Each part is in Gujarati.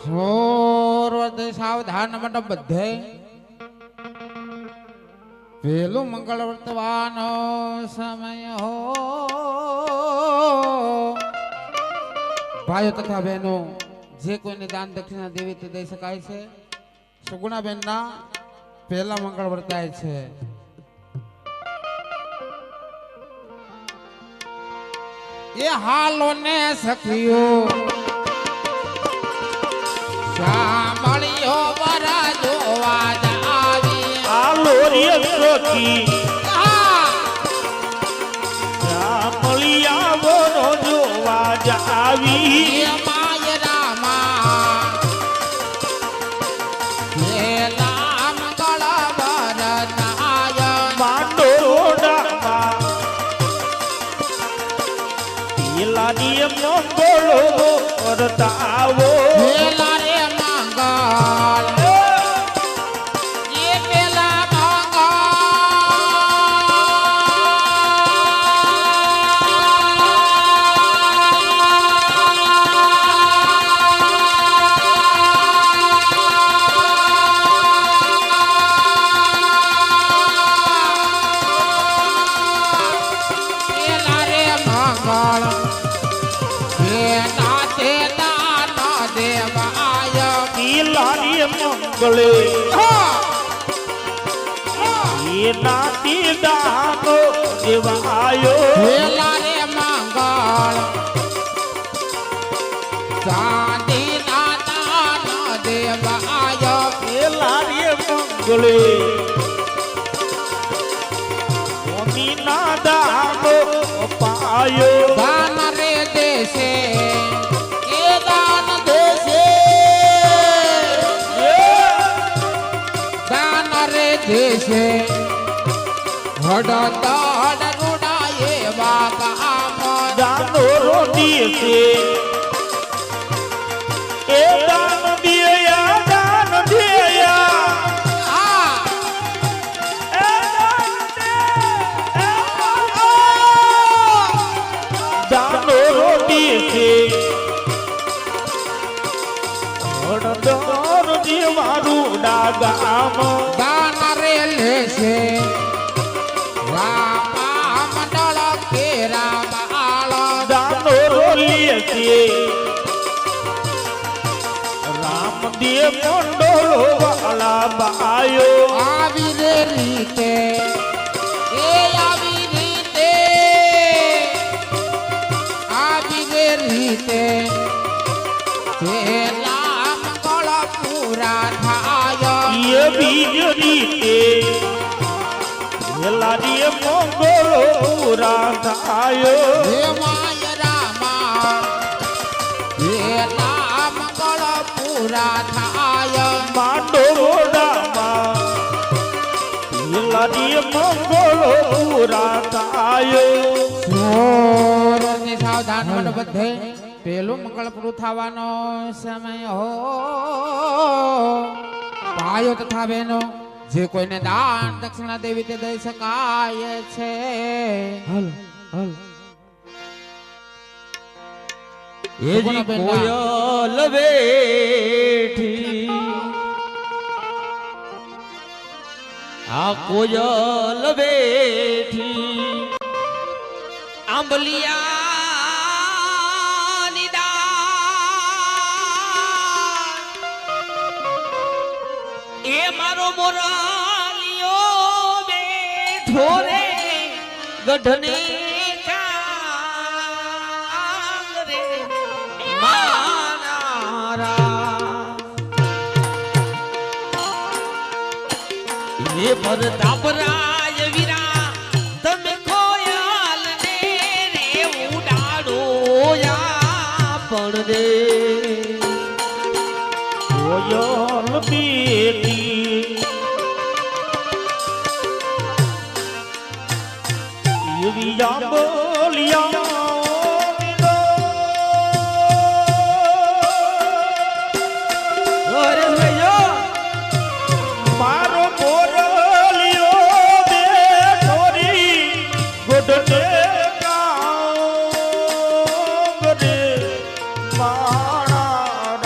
સોરવર્તે સાવધાન મંડપ બધે પેલું મંગળ વર્તવાનો સમય હો ભાઈઓ તથા બહેનો જે કોઈને દાન દક્ષિણા દેવી તે દઈ શકાય છે સુગુણાબેન ના પહેલા મંગળ વર્તાય છે એ હાલો ને સખીઓ સાંભળ્યો વરા જોવા આવી હાલો રે સખી સાંભળ્યા વરો જોવા આવી માય રામા પેલા મંગળ વરનાય માંડો રોડામાં પેલા નિયમ નો બોલો વર્તાવો પેલા રે મંગળ એ પેલા મંગળ મંગળે એ નાતી દાનો દેવાયો પેલા રે મંગળ ચાંદી ના દાન દેવાયો પેલા રે મંગળે સોની ના દાનો પાયો દાન રે દેશે એ દાન દેશે દાન રે દેશે હડ તડ રૂડાએ વાકામ દાનો રોટી છે એ દાન દિયા દાન દિયા એ દાનો રોટી છે હડદોર દેવારું ડાગામ દાન રે લેશે રામા મંડળ કે રામાળ દાનો રોલીએ છે રામદેવ મંડળો વાળા બાયો આવી રે રીતે એ આવી રીતે આવી રે રીતે પેલા મંગળ પૂરા થાય એ બીજ રીતે લાડીએ મંગળો પૂરા થાયો હે માય રામા પેલા મંગળ પૂરા થાય માંડો રોડામાં લાડીએ મંગળો પૂરા થાયો ચોરની સાવધાન વડ બધે પેલું મંગળ પૂરું થવાનો સમય હો ભાઈઓ તથા બહેનો જે કોઈને દાન દક્ષિણા દેવી તે દઈ શકાય છે હલ હલ એજી કોયલ બેઠી આ કોયલ બેઠી આંબલિયા નિદાન એ મારો મોરાલિયો બેઠો રે ગઢને પ્રતાપરાય વીરા તમે કોયલ ને રે ઉડાડો પણ રે કોયલ બેટી એવી બોલિયા મારો મોરલિયો બેઠોરી ગોડને કાંગ રે માણા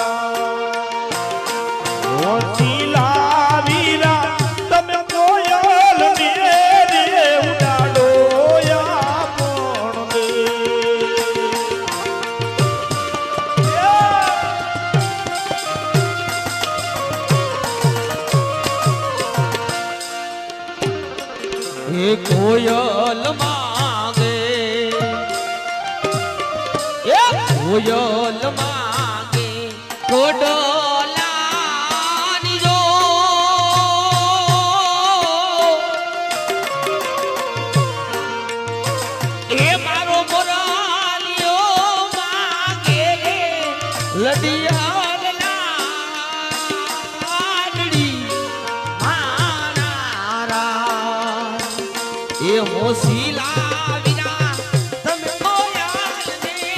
કોયલ માંગે એ કોયલ માંગે કોડલાની જો એ મારો મોરાલિયો માંગે રે લડિયાલ લાડડી માનારા એ હોશીલા વિના તમે કોયાલ ને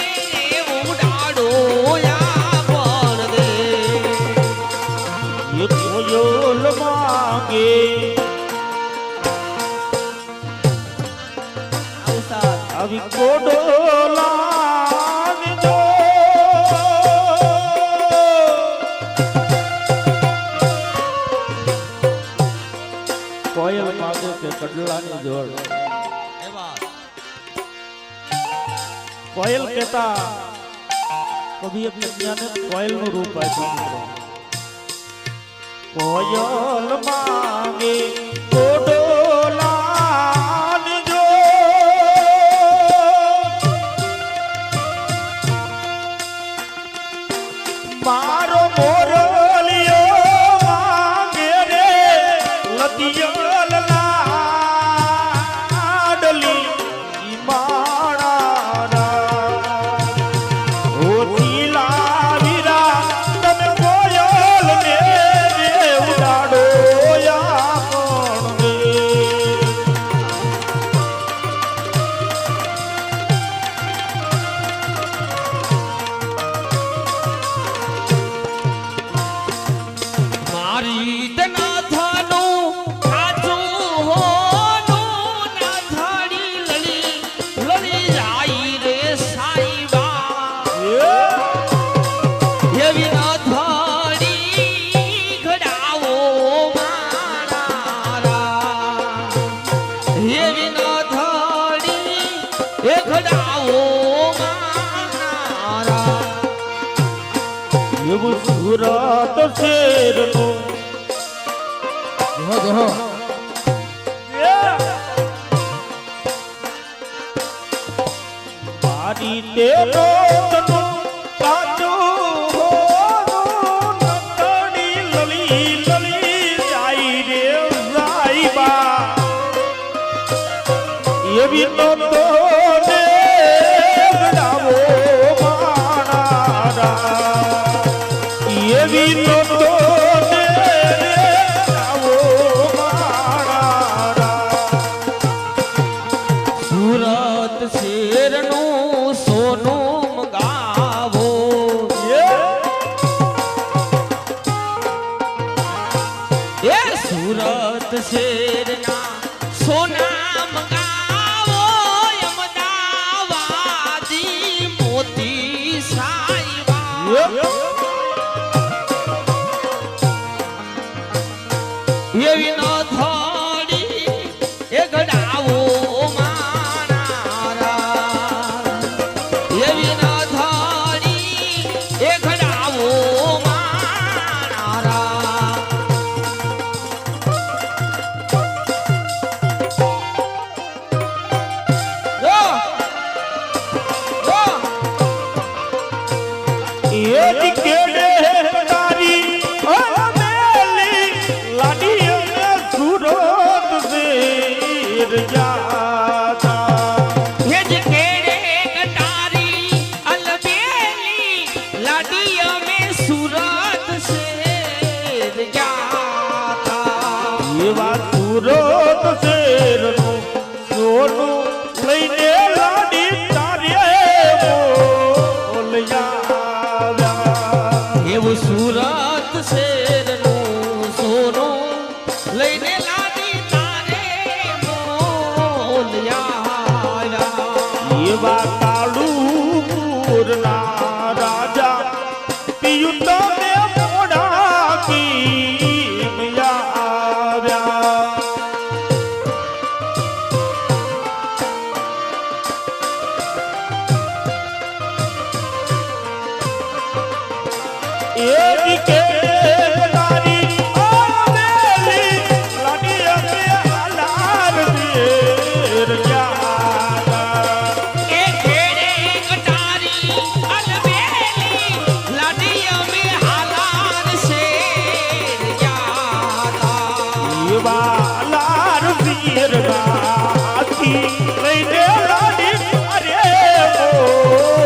ઉડાડો યા પર દે એ કોયલ માંગે આવી કોડલાની જો કોયલ માંગે કે કડલાની જોડ कोयल कहता कभी अपने ज्ञान कोयल નું રૂપ આપ્યું કોયલ માંગે કોડોલાન જો મારો મોરલિયો માંગે રે લતિયલ લાડલી સુરત શેરનું જોહો મારી તેરો કાચું હોનું નકડી લલી લલી જાય રે સાઈબા એવી તો ને ગડાવો માણારા એવી તો ને ગડાવો માણારા સુરત શેરનું સોનું મંગાવો એ સુરત શેરના સોના મંગાવો અમદાવાદી મોતી સાઈબા એવી ન થોડી એ ગડાવો માનારા એવી ન થોડી એ ગડાવો માનારા એની કેડે તારી અમેલી લાડી અને સુરત શેર જાતા હેજ કેડે કટારી અલબેલી લાડી અમે સુરત શેર જાતા એવા સુરત શેરનું સોનું લઈને લાડી તારે બોલ્યા એવું સુરત શેરનું સોનું લઈને લાડી તારે બોલ્યા એવા કાળુપુરના રાજા પિયું તમે મોડા કી આવ્યા એની કેદારી આવેલી લાડી અમે હાલાર દે લઈને લાડી તારે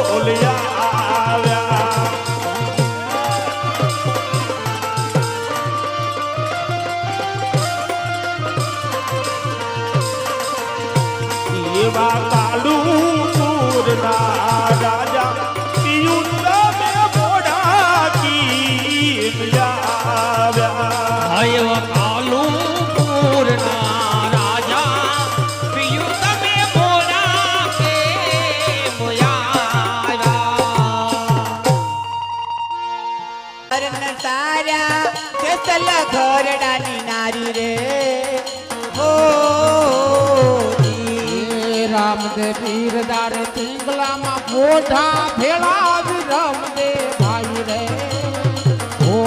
બોલ્યા આવ્યા એવા કાલુ પૂરના રાજા પિયુષ તમે મોઢા કી આવ્યા હયવ કાલુપુરના રાજા પિયુ તમે મોડા કે મોયા અરણ તારા કેસલ ઘરડાની નારી રે ઓ રામદેવ પીરદાર પિંગલામાં મોઢા ભેળા રામદેવ ભાઈ રે ઓ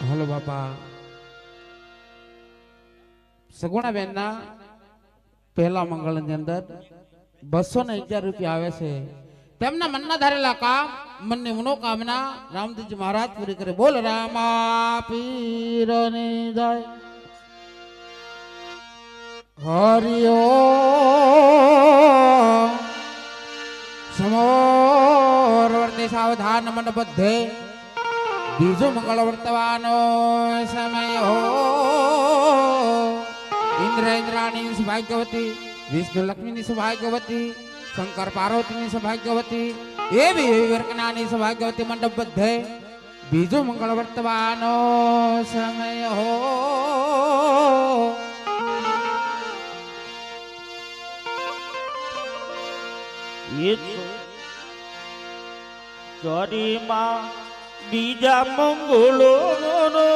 હલો બાપા સગુણાબેન ના પહેલા મંગળ ની અંદર 211 રૂપિયા આવે છે તેમના મનના ધારેલા કામ મનની મનોકામના રામદેવજી મહારાજ પૂરી કરે બોલ રામા પીરની જય હરિયો સમોર વર્તે સાવધાન મન બધે બીજો મંગળ વર્તવાનો સમય હો इंद्र इंद्राणी सौभाग्यवती विष्णु लक्ष्मी सौभाग्यवती शंकर पार्वती सौभाग्यवती एवी वर्कनानी सौभाग्यवती मंडप बद्धे बीजो मंगल वर्तमानो समय हो એ ચોરીમાં બીજા મંગળો નો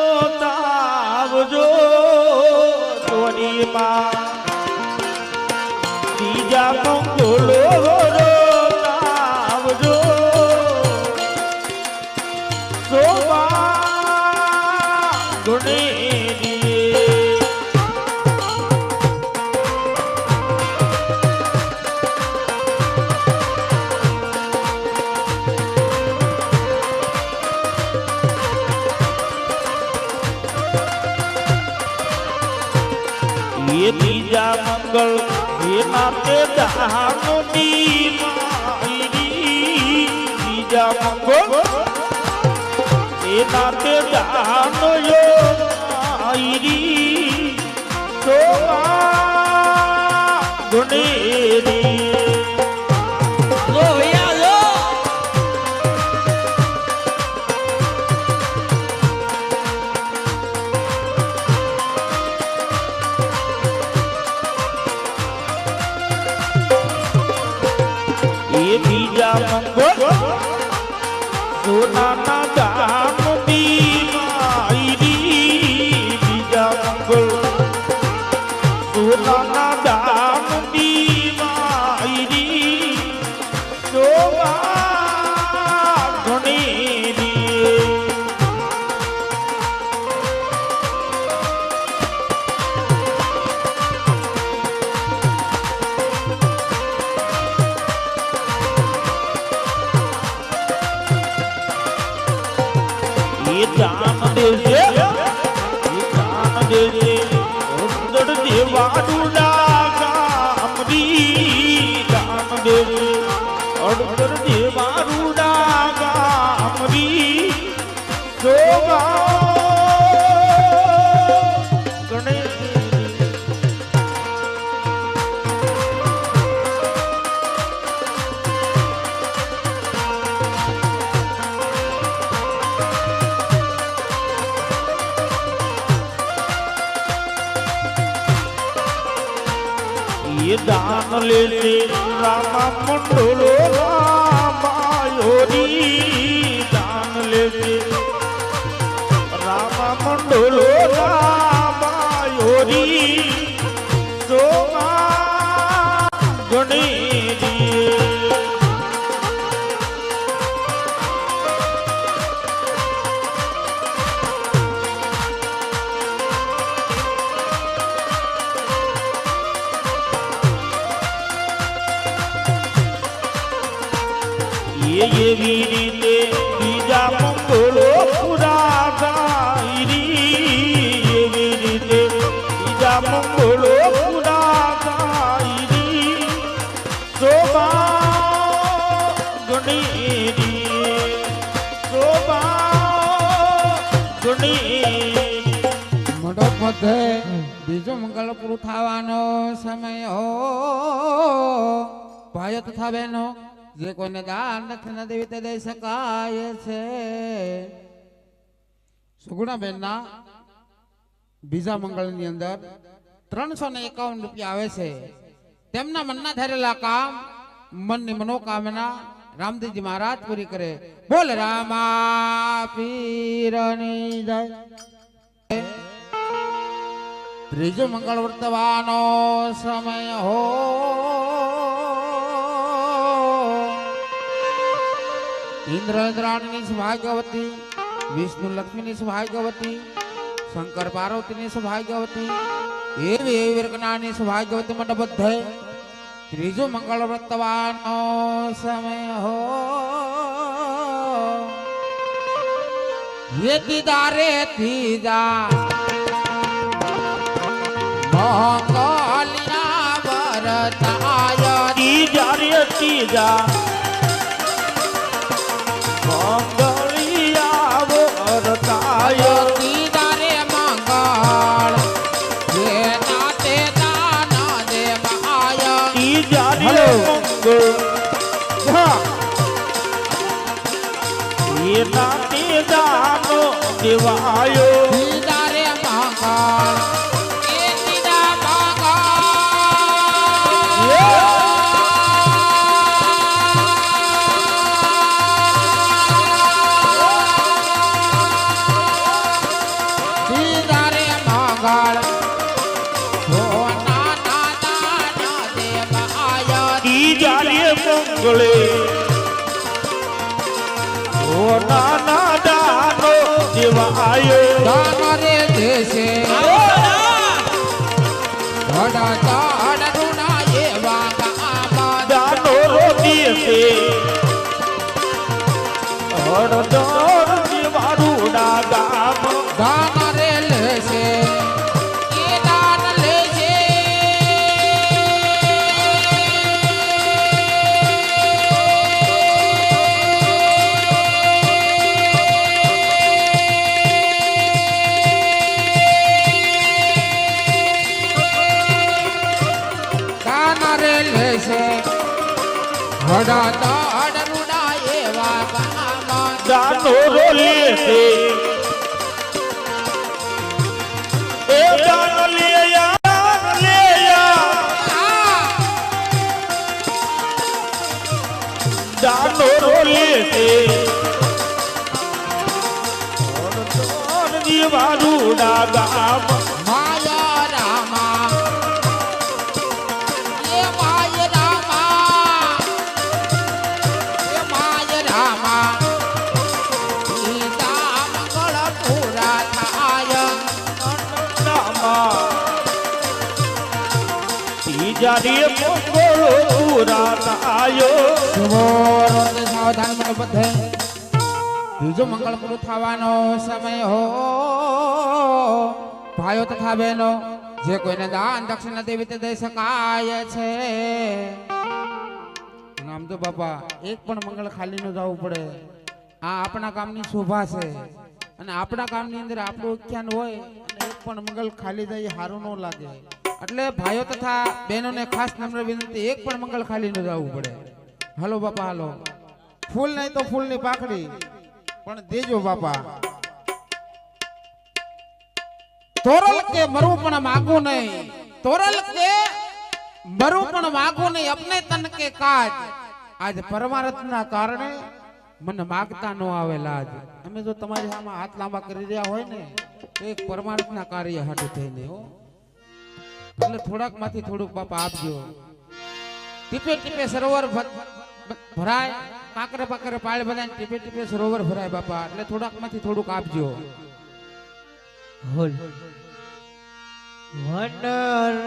તાવજો ચોરીમાં બીજા મંગળો નો તાવજો શોભા ગુણેરી ये तीजा मंगल ये नाते दानो दी मायरी तीजा मंगल ये नाते दानो यो मायरी सोमा गुणेरी લોહિયા લો ये बीजा मंगल सोना ना दाम दी मायरी बीजा मंगल सोना ना दाम दी मायरी शोभा गुणेरी ये दान देजे उंदड़ देवाडूला गामरी दान देजे उंदड़ देवाडूला गामरी शोभा गणेरी ये दान ले ले रामा मंडलो रामायोरी दान ले ले रामा मंडलो रामायोरी सोमा गणेरी એવી રીતે બીજા મંગળો પૂરા થાય રી. એવી રીતે બીજા મંગળો પૂરા થાય રી. શોભા ગણી રી. શોભા ગણી. મંડપ બધે બીજો મંગળ પૂરું થવાનો સમય હો. ભાઈઓ તથા બહેનો, જે કોઈને દાન દક્ષિણા દેવી તે દઈ શકાય છે. સુગુણાબેનના બીજા મંગળની અંદર 351 રૂપિયા આવે છે. તેમના મનના ધારેલા કામ, મનની મનોકામના રામદેવજી મહારાજ પૂરી કરે. બોલ રામા પીરની જય. ત્રીજો મંગળ વર્તવાનો સમય હો. ઇન્દ્ર ઇન્દ્રાણીની સૌભાગ્યવતી, વિષ્ણુ લક્ષ્મીની સૌભાગ્યવતી, શંકર પાર્વતીની સૌભાગ્યવતી, એવી વિરકનાની સૌભાગ્યવતી મંડપ બધે ત્રીજો મંગળ વર્તવાનો સમય હો. યે દારે તીજા મંગલિયા વરતાય. ત્રીજા રે ત્રીજા મંગળિયા વરતાય. ત્રીજા રે મંગળ જે નાતે દાન દેવાય. ત્રીજા રે મંગળ એ નાતે દાનો દેવાયો. ત્રીજા રે મંગળ એ ત્રીજા મંગળ. ત્રીજા રે મંગળ સોના ના દાન દેવાય. ત્રીજા રે મંગળે ઓ નાના દાનો દેવાયો. દાન રે દેશે ધડા ચાડ રૂડા એવા કામા. દાનો રોટી છે હરદર જીવારુડા ગામ. દાન રે લેશે એ દાન લેશે. દાન રે લેશે ધડા ચાડ રૂડા એવા કામા. દાનો રોલે છે એ દાનો લેયા દાનો રોલે છે હરદર જીવારુડા ગામ. માયા રામા એ માય રામા એ માય રામા. સીતા મંગળ પૂરા થાય. ત્રીજા રે મંગળો પૂરા થાયો. સાવધાન મને બધે બીજો મંગળ પૂરું થવાનો સમય હો. ભાઈઓ તથા બહેનો, જે કોઈને દાન દક્ષિણા દેવી તે દઈ શકાય છે. આમ તો બાપા એક પણ મંગળ ખાલી ન જવું પડે. આ આપણા કામની શોભા છે અને આપણા કામની અંદર આપણું ઉખ્યાન હોય અને એક પણ મંગળ ખાલી જાય સારું ન લાગે. એટલે ભાઈઓ તથા બહેનોને ખાસ નમ્ર વિનંતી, એક પણ મંગળ ખાલી ન જવું પડે. હાલો બાપા હાલો. ફૂલ નહીં તો ફૂલની પાખડી પણ દેજો બાપા. તોરલ કે મરું પણ માગું નહીં, તોરલ કે મરું પણ માગું નહીં, અપને તન કે કાજ. આજ પરમાર્થના કારણે મને માગતા ન આવે લાજ. અમે જો તમારી સામે હાથ લાંબા કરી રહ્યા હોય ને તો એક પરમાર્થના કાર્ય હાટું થઈને હો. એટલે થોડાક માંથી થોડુંક બાપા આપજો. ટીપે ટીપે સરોવર ભરાય, કાંકરે પાકરે પાળ બધાય, ટીપે ટીપે સરોવર ભરાય બાપા. એટલે થોડાક માંથી થોડુંક આપજો. હોલ વન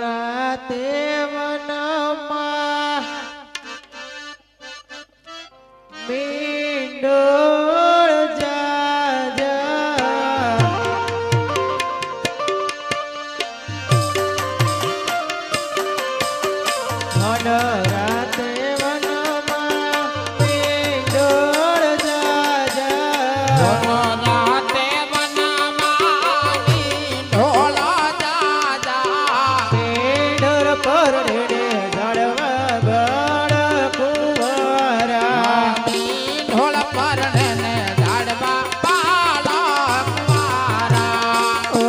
રાતે વનમાં મે વન રાતે વનમાં પિંડોળ જાજા રાતે વનમાં ઢોળ જાજા પિંડોળ પર રેડે ઝાડવા ગળ કુંવરા ઢોળ પર ને ઝાડવા બાળક મારા ઓ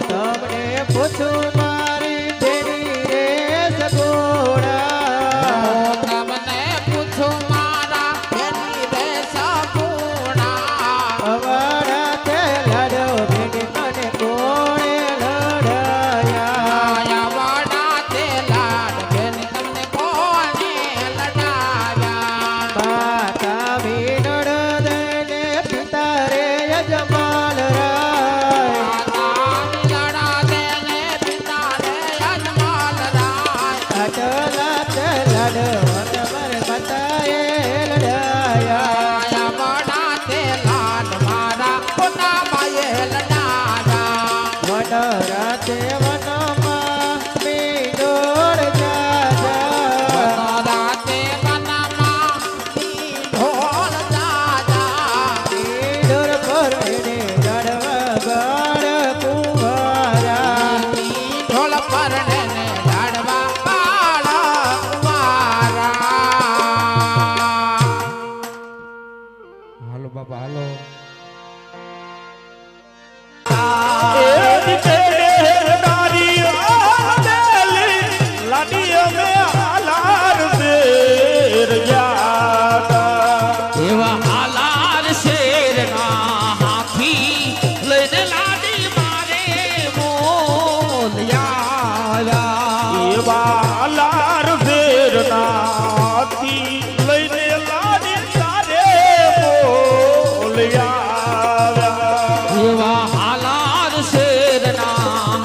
તમને પૂછું મારી બેની રે સગોડા તમને પૂછું મારા બેની રે સગુણા અમારા તે લાડો બેની મને કોણે લડાયા આયાવાડા તે લાડ બેની તમને કોને લડાવ્યા માતા વિનડ દઈને પિતા રે યજમાન રાય લડા દેને પિતા રે અજમાલ રાય અટલા તે લાડો અમર માતાએ લડાયા આયાવાડા તે લાડ મારા કોના માયે લડાવ્યા વન રાતે વનમાં પિંડોળ જાજા રાતે વનમાં ઢોળ જાજા પિંડોળ પર એને ઝાડવા ગળ કુંવરા ઢોળ પર ને ઝાડવા બાળક મારા હાલો બાપા હાલો એવા હાલાર શેરના હાથી લઈને લાડી મારે બોલ્યા એવા હાલાર શેરના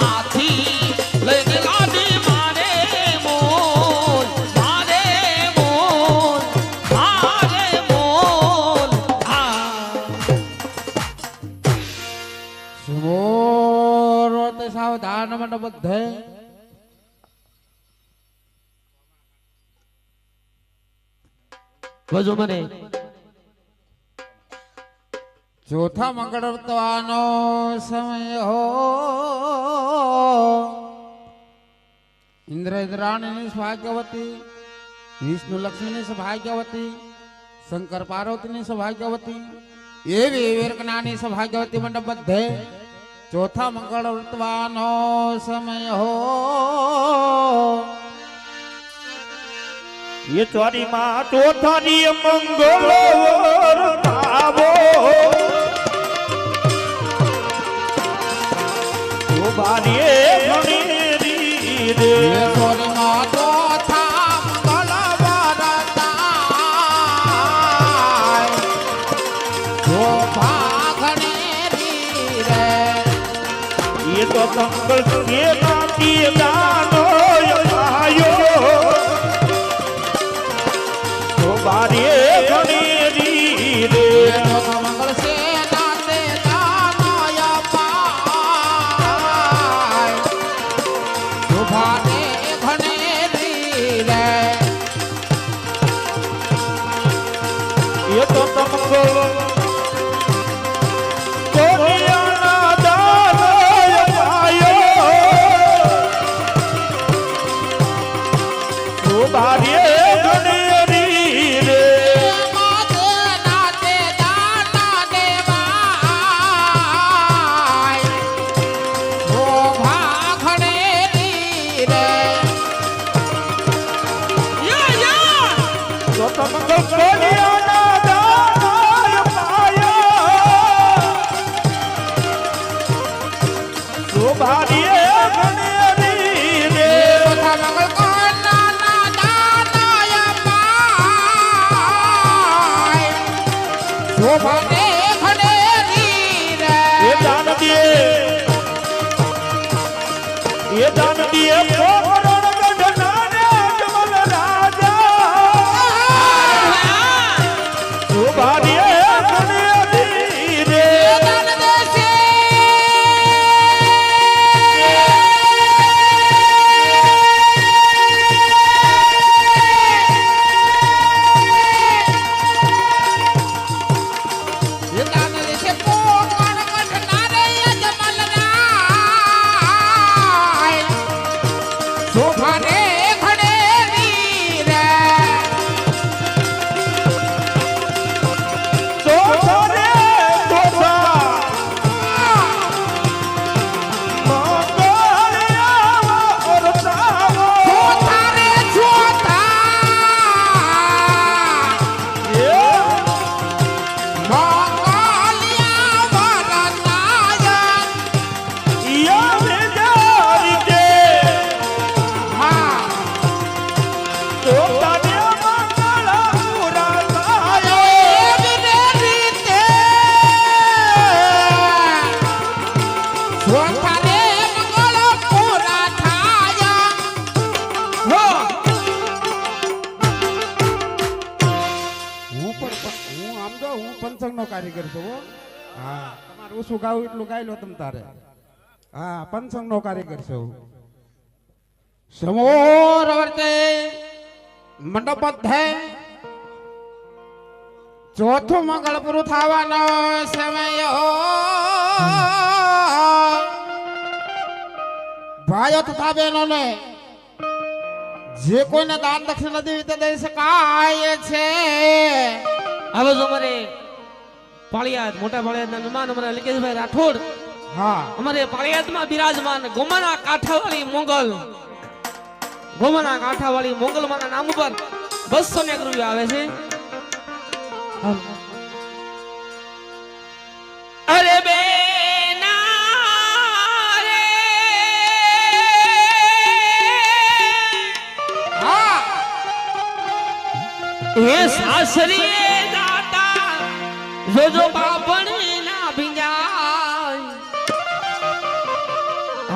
હાથી લઈને લાડી મારે મોલ મારે મોલ સુમોરો તે સાવધાન મંડ બધે વજો મને ચોથા મંગળવતવાનો સમય હો ઇન્દ્ર ઇન્દ્રાણીની સૌભાગ્યવતી વિષ્ણુ લક્ષ્મીની સૌભાગ્યવતી શંકર પાર્વતીની સૌભાગ્યવતી એવી વીરકનાની સૌભાગ્યવતી મંડપ બધે ચોથા મંગળવતવાનો સમય હો ये त्वारी माँ चौथानी मंगल आवो तो बारी घणेरी रे સોરીમાં ચોથા મંગળવરતાય શોભા ઘણેરી રે ये तो मंगल के नाती दानो आयो तो बारी घणेरी रे મંગળ સેનાતે દાનય પાય શોભાને ઘણેરી રે ये तो मंगल कोनियाना दानो आयो तो बारी घणेरी रे માતે નાતે દાના દેવાય શોભા ઘણેરી રે तो मंगल कोनियाना दानो आयो तो बारी घणेरी रे ચોથા મંગળ કોનાના દાનય પાય શોભાને ઘણેરી રે ये दान दिए पोरण गढ़नाने जमल राजा सुभारिए घणेरी रे દાન દેશે કારીગર છું હો. હા તમારે ઓછું ગાવું એટલું ગાઈ લો તમ તારે. હા પંચંગ નો કારીગર છું. સમોર વર્તે મંડપ ધે ચોથું મંગળ પૂરું થવાનો સમય ભાઈઓ તથા બહેનો ને જે કોઈને દાન દક્ષિણા દેવી તે દઈ શકાય છે. હવે જો અમારે પાળિયાદ મોટા પાળિયાદના મહેમાન અમારા લિકેશભાઈ રાઠોડ હા અમારે પાળિયાદમાં બિરાજમાન ગોમાના કાંઠાવાળી મોગલ ગોમાના કાંઠાવાળી મોગલમાના નામ ઉપર 200 રૂપિયા આવે છે. અરે બેના રે હા હે સાસરી દાતા જોજો બાપણી ના ભીંજાય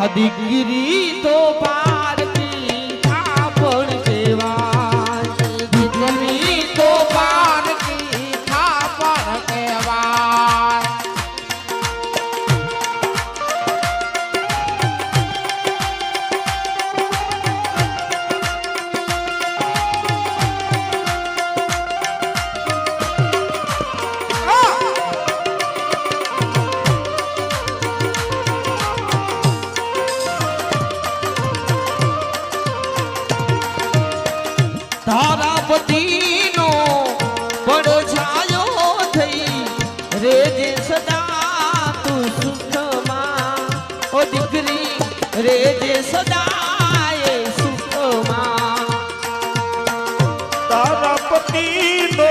આ દીકરી તો પારકી થાપણ કહેવાય દીકરી તો પારકી થાપણ કહેવાય. તારા પતિનો પડછાયો થઈ રેજે સદા તું સુખમાં ઓ દીકરી રેજે સદાય સુખમાં તારા પતિનો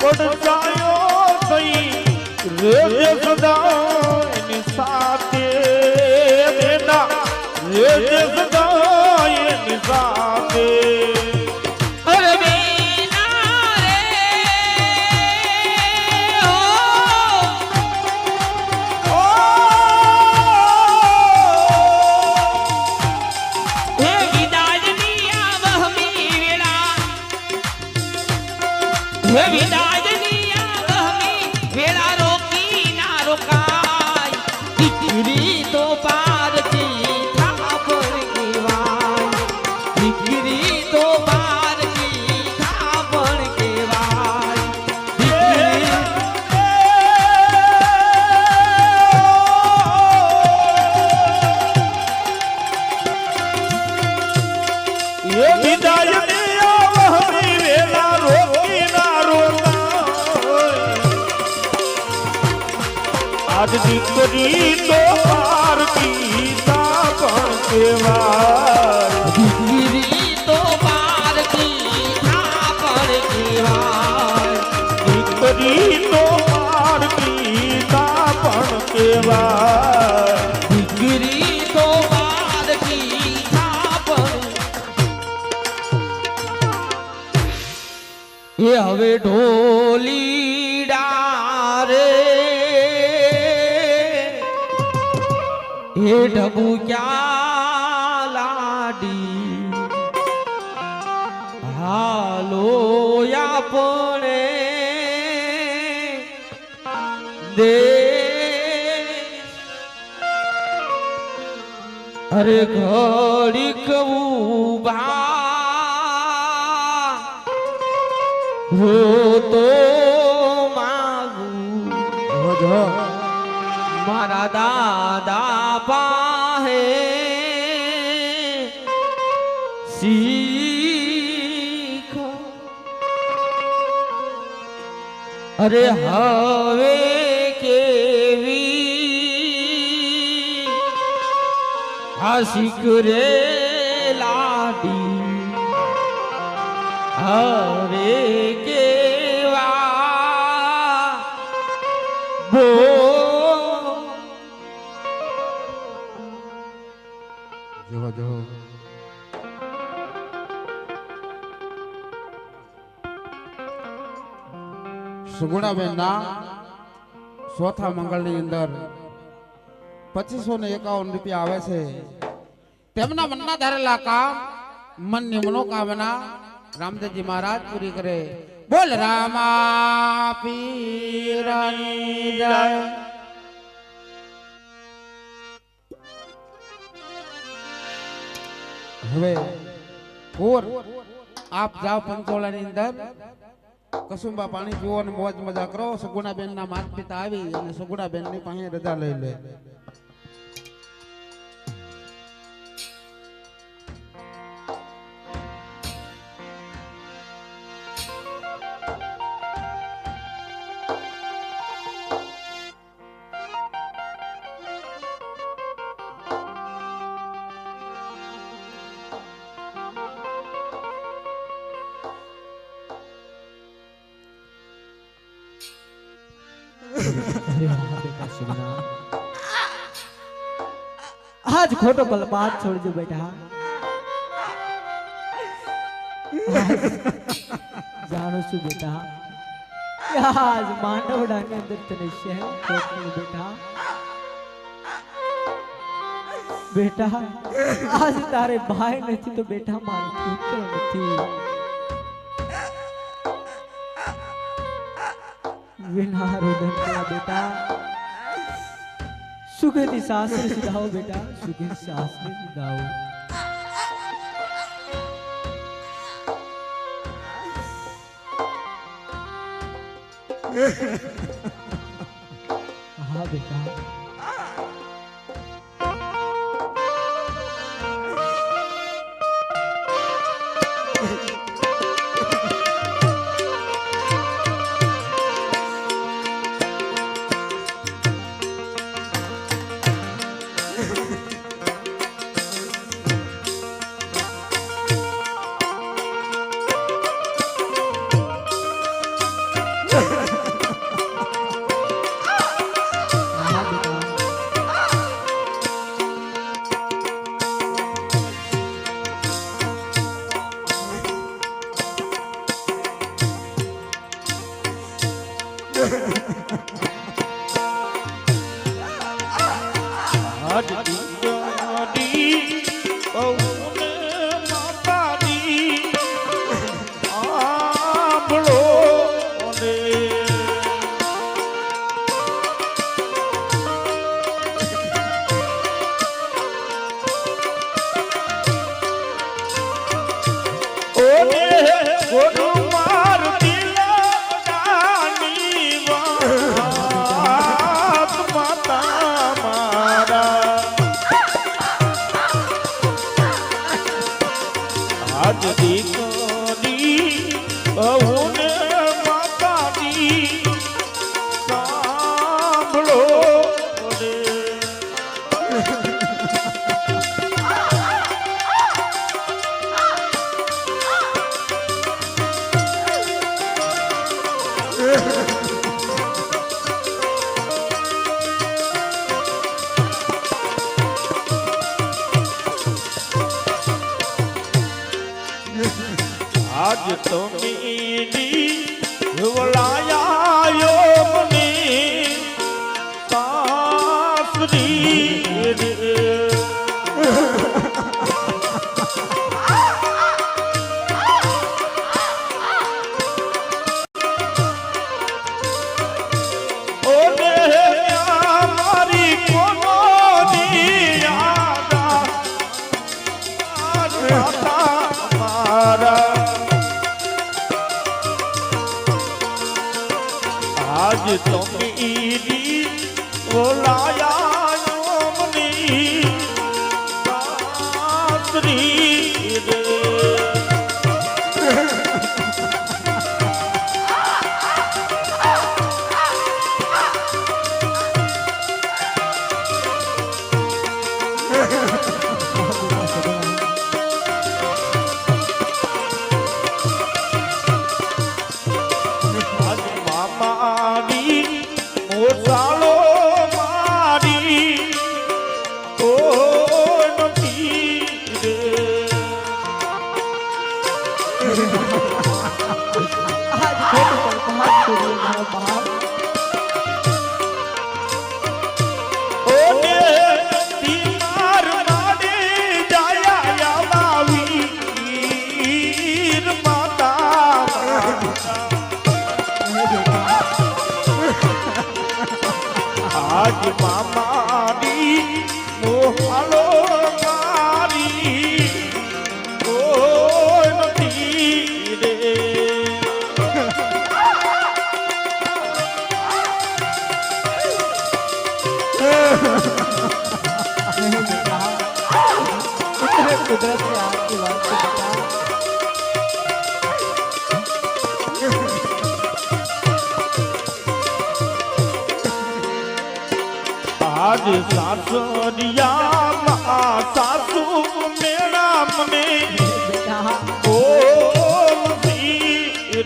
પડછાયો થઈ રેજે સદા એની સાથે બેના રેજે સદા એની સાથે. અરે બેના રે હે વિદાયની આ વહમી વેળા હે વિદાયની આ વહમી વેળા રોકી ના રોકાય દીકરી તો પારકી થાપણ કહેવાય દીકરી તો પારકી થાપણ કહેવાય દીકરી એ વિદાયની આવહની વેલા રોકી ના રોકાય. આજ દીકરી તો પારકી થાપણ કહેવાય. દીકરી તો પારકી થાપણ કહેવાય દીકરી તો પારકી થાપણ કહેવાય. દીકરી તો પારકી થાપણ એ હવે ઢોલી ડારે એ ઢબુ ક્યાં લાડી હાલો આપણે દેશ અરે ઘડીક ઉભા હો તો માગું જોજો મારા દાદા પાહે શીખ અરે હવે કેવી આ શીખ રે લાડી હવે કેવા બો જોજો સુગુણાબેન ના ચોથા મંગળ ની અંદર 2551 રૂપિયા આવે છે. તેમના મનના ધારેલા કામ મનની મનોકામના રામદેવજી મહારાજ પૂરી કરે. બોલ રામા પીરની જય. હવે ઓર આપ જાઓ પંચોળાની અંદર કસુંબા પાણી પીવો અને મોજ મજા કરો. સગુણાબેન ના માતા પિતા આવી અને સગુણાબેન ની પાસે રજા લઈ લે. आज खोटो बलबाद छोड़ दो बेटा. जानो छू बेटा કે આજ માંડવડાની અંદર તને શહેર ખોટલું બેટા. બેટા આજ તારે ભાઈ નથી તો બેટા મારો પુત્ર નથી. વિના રોદન का बेटा सुगंधी सांस में सिधाओ बेटा, सुगंधी सांस में सिधाओ. हाँ बेटा आज तो मेरी वलाया यो मने सासरी रे. आज तो मेरी बोलाया योमनी सासरी रे. ચાલો મારી ઓ નથી રે. आज खोटो बलबाद छोड़ दो मेरा बाप. ઓને બીમાર માડે જાયા આવી વીર માતા. મારી મોહાલો મારી કોઈ નથી રે नहीं बेटा इतने कुदरत से आपकी बात को बेटा આજ સાસરિયામાં સાસુ મેળા મને बेटा બોલતી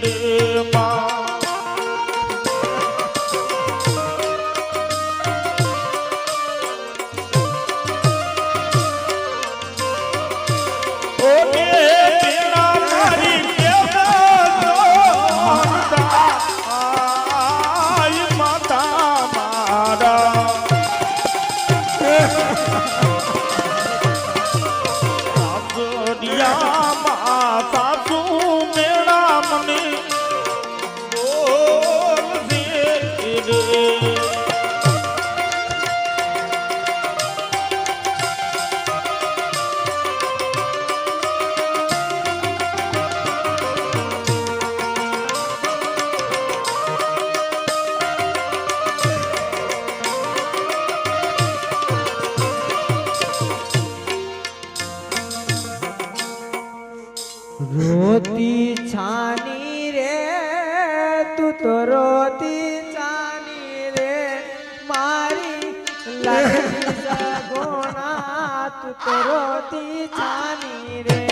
રે માં ઓકે મેળા મારી આય માતા મારા સાસરિયામાં સાસુ મેળા મને બોલતી રે रोती छानी रे तू तो रोती छानी रे मारी लगती सगुना तू तो रोती छानी रे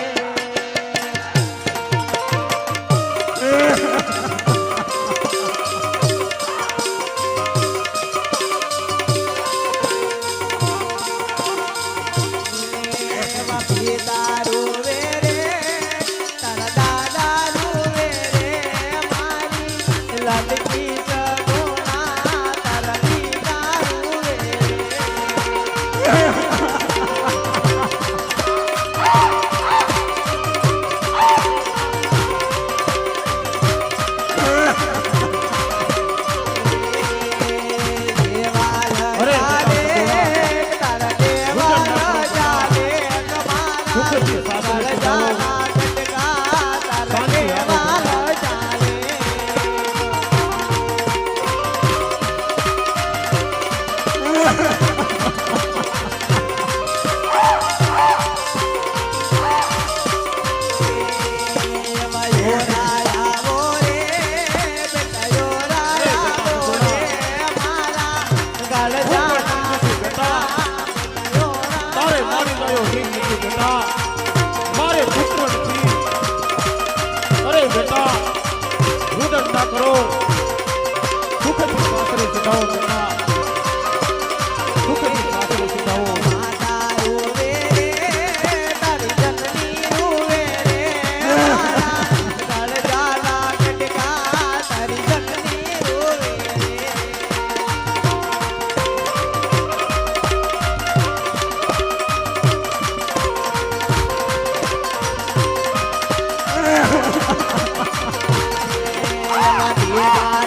दारू वे रे तारा दादा रूवे रे मारी लड़की सगुना तारा दारू वे તારે મારી ગયો હિમ નથી બેટા મારે પુત્ર નથી અરે બેટા રુદન ના કરો સુખથી સાસરે જગાવો બેટા સુખથી સાસરે જગાવો माता रूवे रे तारी जननी रूवे रे गल जाला कटका तारी जननी रूवे रे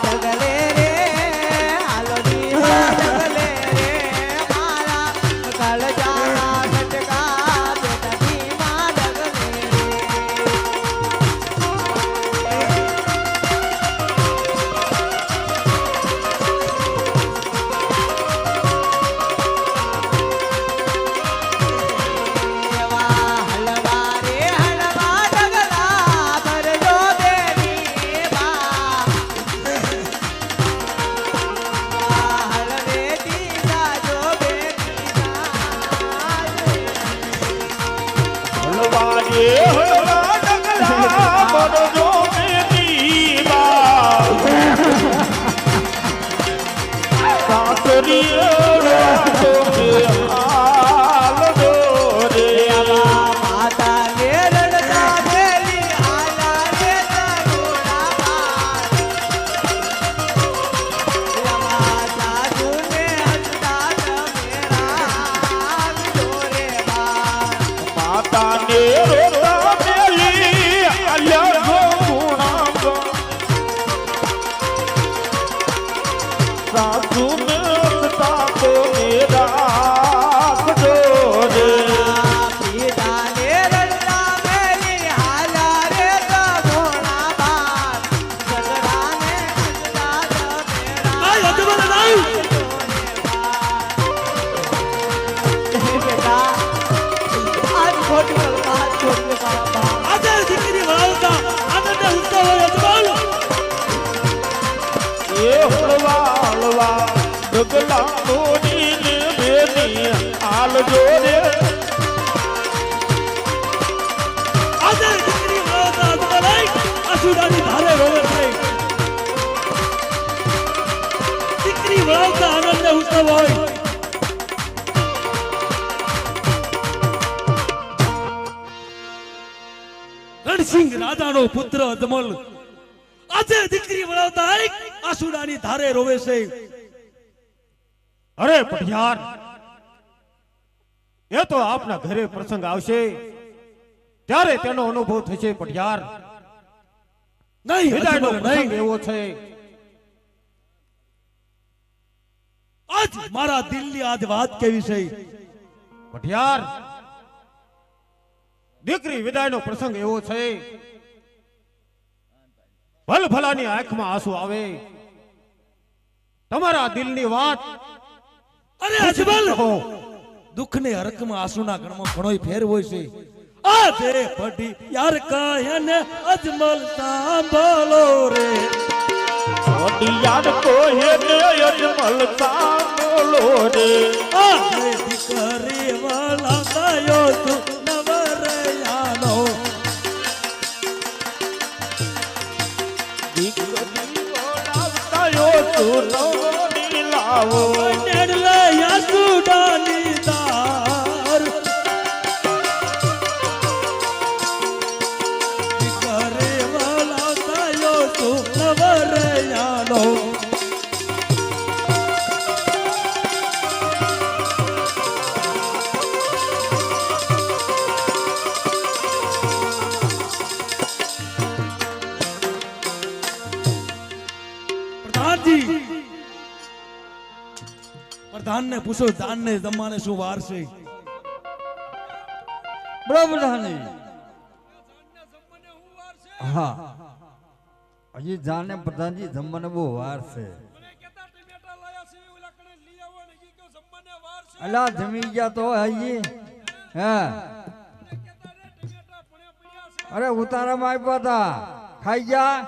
डगले रे हालो दीवा डगले रे मारा गल जाला कटका बेटा दीवा डगले हलवा रे हलवा डगला भर दो देवी बा हलवे दीदा जो बेटी હલવા રે હલવા ડગલા બડો મેરી બા સાસરી રો તો હાલ દો રે माता ने रड़ता बेली आला रे सगुना माता तूने हंसता मेरा जोरे बा માતાને રોતા આજે દીકરી વળાવતા અજમલ આસુડાની ધારે રોવે છે દીકરી વળાવતા આનંદ ઉત્સવ હોય રણસિંહ રાજાનો પુત્ર અજમલ આજે દીકરી વળાવતા આસુડાની ધારે રોવે છે અરે પઢિયાર એ તો આપના ઘરે પ્રસંગ આવશે ત્યારે તેનો અનુભવ થશે પઢિયાર નહીં વિદાયનો અજમલ પ્રસંગ નહીં એવો છે આજ મારા દિલની આજ વાત કેવી છે પઢિયાર દીકરી વિદાયનો પ્રસંગ એવો છે ભલભલાની આંખમાં આંસુ આવે તમારા દિલની વાત અરે અજમલ કહો દુઃખને હરકમાં આંસુના ગણમાં ઘણોય ફેર હોય છે આજે પઢી યાર કહે ને અજમલ સાંભળો રે યાદ કોહે ને અજમલ સાંભળો રે આજે દીકરી વાલા ગયો તું નવરયાનો દીકરી બોલાવતાયો તું નવરી લાવો નેડલે યાસુડાની દાર દીકરી વાલા ગયો તું નવરયાનો પ્રધાન ને પૂછો દાન ને જમવાને શું વાર છે બરાબર હાની હા હજી જાને પ્રધાનજી જમવાને બહુ વાર છે અલા જમી ગયા તો હજી હા અરે ઉતારામાં આપ્યા હતા ખાઈ ગયા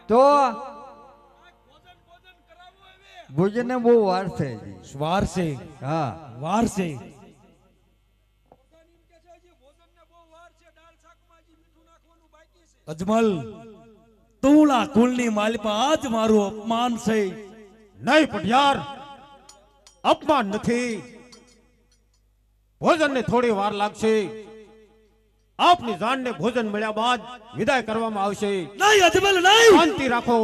તો ભોજન ને બહુ વાર છે હજી. વાર છે હા વાર છે અજમલ તુલા કુલની માલિપા આજ મારું અપમાન છે નહીં પઢિયાર અપમાન નથી ભોજનને થોડી વાર લાગશે આપની જાનને ભોજન મળ્યા બાદ વિદાય કરવામાં આવશે નહીં અજમલ નહીં શાંતિ રાખો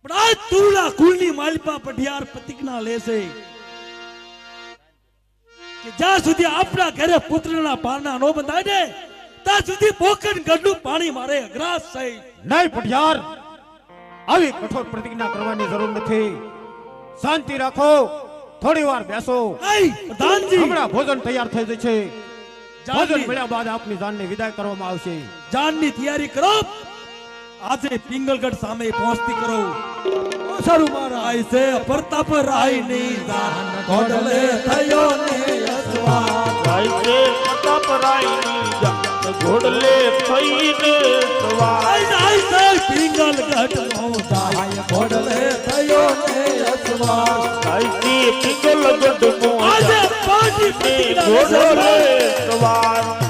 પણ આજ તુલા કુલની માલિપા પઢિયાર પ્રતિજ્ઞા લેશે કે જ્યાં સુધી આપણા ઘરે પુત્રના પારણા નો બંધાય ને ત્યાં સુધી પોકણ ગઢનું પાણી મારે અગ્રાસ છે નહીં પઢિયાર આવી કઠોર પ્રતિજ્ઞા કરવાની જરૂર નથી શાંતિ રાખો થોડી વાર બેસો નહીં પ્રધાનજી હમણાં ભોજન તૈયાર થઈ જશે ભોજન જાનની મળ્યા બાદ આપની જાનને વિદાય કરવામાં આવશે જાનની તૈયારી કરો આજે પિંગલગઢ સામે પહોંચતી કરો સારું મારા આય છે પ્રતાપ રાય ની જાન ઘોડલે થયો ને અસવા ભાઈ છે પ્રતાપરાયની જાત ઘોડલે થઈને સવાર આય છે પિંગલગઢ નો જાય ઘોડલે થયો ને અસવા ભાઈ પિંગલ ગઢ આજે મોજા પાટી ઘોડલે પ્રતિજ્ઞા સવાર